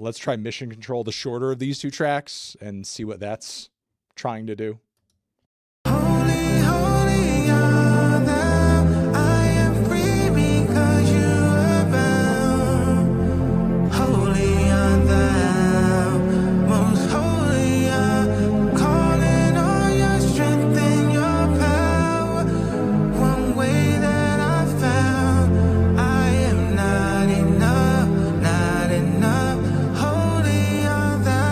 let's try Mission Control, the shorter of these two tracks, and see what that's trying to do. Holy, holy are thou, I am free because you are bound. Holy are thou, most holy are, calling on your strength and your power. One way that I found, I am not enough, not enough. Holy are thou.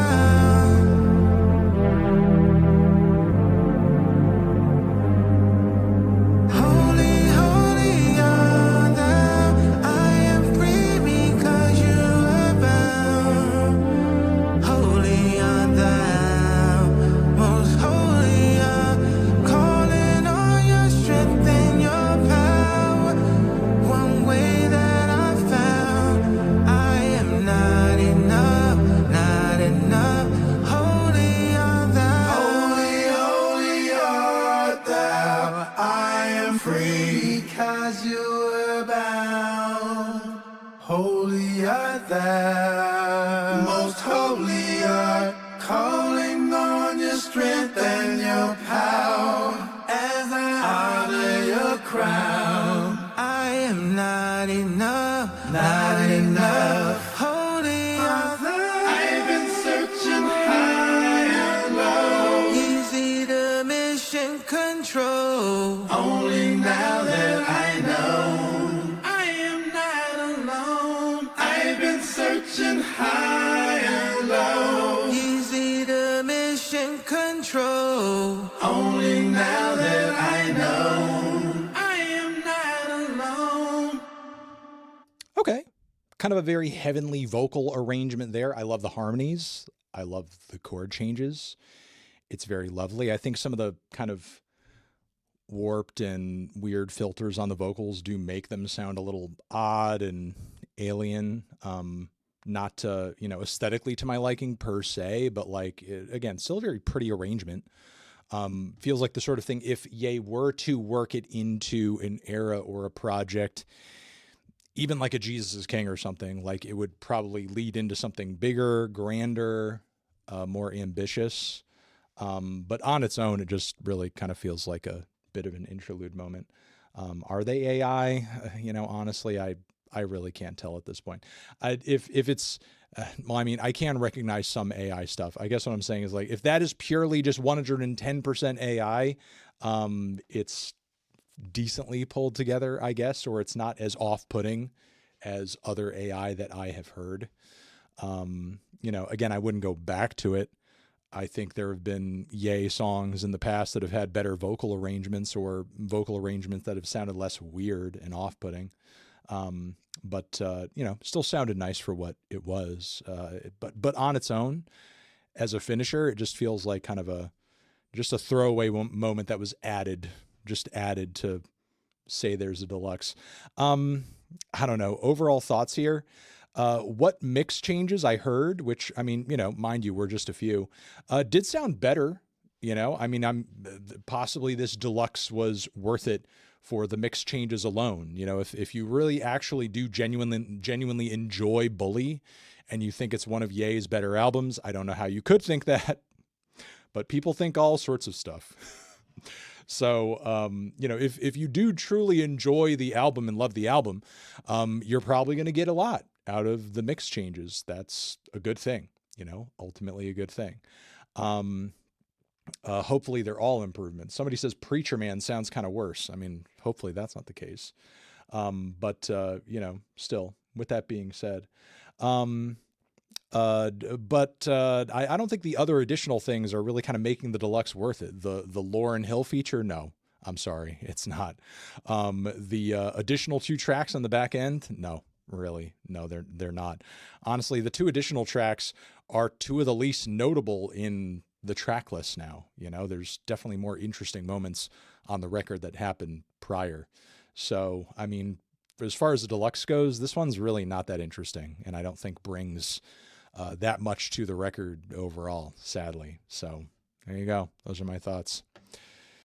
Holy, holy are thou, I am free because you are bound. Holy are thou, most holy are, calling on your strength and your power. One way that I found, I am not enough, not enough. Holy are thou. Holy, holy art thou, I am free because you were bound. Holy art thou, most holy art, calling on your strength and your power. As I honor your crown, I am not enough, not enough. Holy art thou. I've been searching high and low, easy to mission control. Only now that I know I am not alone. I've been searching high and low, easy to mission control. Only now that I know I am not alone. Okay. Kind of a very heavenly vocal arrangement there. I love the harmonies. I love the chord changes. It's very lovely. I think some of the kind of warped and weird filters on the vocals do make them sound a little odd and alien. Not aesthetically to my liking per se, but like, again, still a very pretty arrangement. Feels like the sort of thing, if Ye were to work it into an era or a project, even like a Jesus is King or something, like it would probably lead into something bigger, grander, more ambitious. But on its own, it just really kind of feels like a bit of an interlude moment. Are they AI? Honestly, I really can't tell at this point. If it's, I can recognize some AI stuff. I guess what I'm saying is, like, if that is purely just 110% AI, it's decently pulled together, I guess, or it's not as off-putting as other AI that I have heard. Again, I wouldn't go back to it. I think there have been Ye songs in the past that have had better vocal arrangements, or vocal arrangements that have sounded less weird and off-putting. But still sounded nice for what it was. But on its own, as a finisher, it just feels like kind of just a throwaway moment that was added to say there's a deluxe. I don't know. Overall thoughts here. What mix changes I heard, which, mind you, were just a few, did sound better. Possibly this deluxe was worth it for the mix changes alone. If you really actually do genuinely enjoy Bully and you think it's one of Ye's better albums, I don't know how you could think that, but people think all sorts of stuff. So, if you do truly enjoy the album and love the album, you're probably going to get a lot out of the mix changes. That's a good thing, ultimately a good thing. Hopefully they're all improvements. Somebody says Preacher Man sounds kind of worse. Hopefully that's not the case. But still, with that being said, I don't think the other additional things are really kind of making the deluxe worth it. The Lauryn Hill feature, no, I'm sorry, it's not. The additional 2 tracks on the back end, no, really, no, they're not. Honestly, the 2 additional tracks are 2 of the least notable in the track list now. There's definitely more interesting moments on the record that happened prior. So, as far as the deluxe goes, this one's really not that interesting, and I don't think brings that much to the record overall, sadly. So there you go. Those are my thoughts.